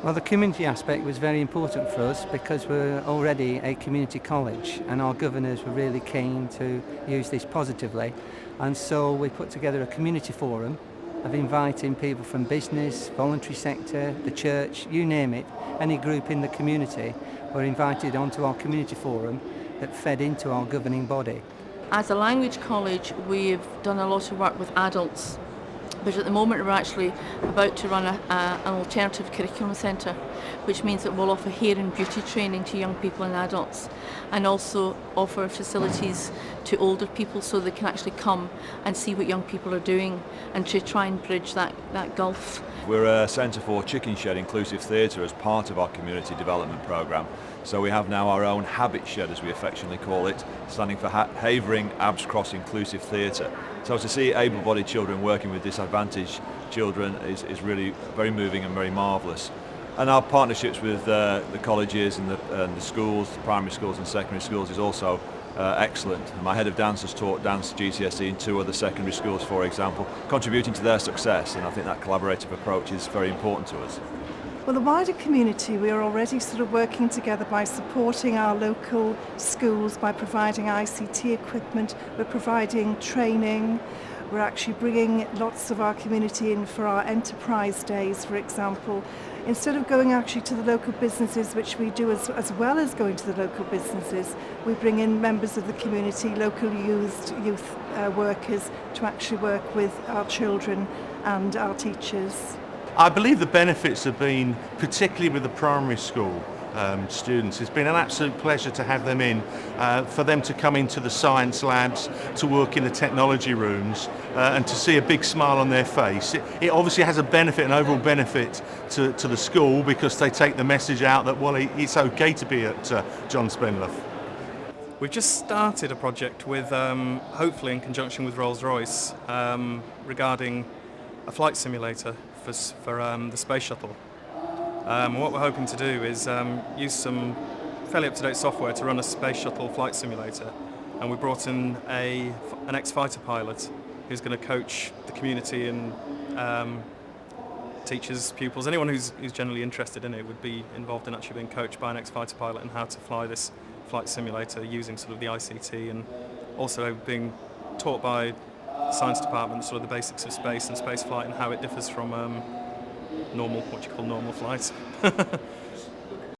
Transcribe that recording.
Well, the community aspect was very important for us because we're already a community college and our governors were really keen to use this positively. And so we put together a community forum of inviting people from business, voluntary sector, the church, you name it, any group in the community were invited onto our community forum that fed into our governing body. As a language college, we've done a lot of work with adults, but at the moment we're actually about to run an alternative curriculum centre, which means that we'll offer hair and beauty training to young people and adults, and also offer facilities to older people so they can actually come and see what young people are doing and to try and bridge that gulf. We're a centre for Chicken Shed Inclusive Theatre as part of our community development programme. So we have now our own Habit Shed, as we affectionately call it, standing for Havering Abs Cross Inclusive Theatre. So to see able-bodied children working with disadvantaged children is really very moving and very marvellous. And our partnerships with the colleges and the schools, the primary schools and secondary schools is also excellent. My head of dance has taught dance GCSE in 2 other secondary schools, for example, contributing to their success, and I think that collaborative approach is very important to us. Well, the wider community, we are already sort of working together by supporting our local schools, by providing ICT equipment, we're providing training, we're actually bringing lots of our community in for our enterprise days, for example. Instead of going actually to the local businesses, which we do as well as going to the local businesses, we bring in members of the community, local youth workers to actually work with our children and our teachers. I believe the benefits have been, particularly with the primary school students, it's been an absolute pleasure to have them in, for them to come into the science labs, to work in the technology rooms, and to see a big smile on their face. It obviously has a benefit, an overall benefit to the school, because they take the message out that, well, it's okay to be at John Spenlough. We've just started a project with, hopefully in conjunction with Rolls-Royce, regarding a flight simulator for the space shuttle. What we're hoping to do is use some fairly up-to-date software to run a space shuttle flight simulator, and we brought in an ex-fighter pilot who's going to coach the community and teachers, pupils, anyone who's generally interested in it would be involved in actually being coached by an ex-fighter pilot and how to fly this flight simulator using sort of the ICT, and also being taught by the science department sort of the basics of space and space flight and how it differs from normal flights.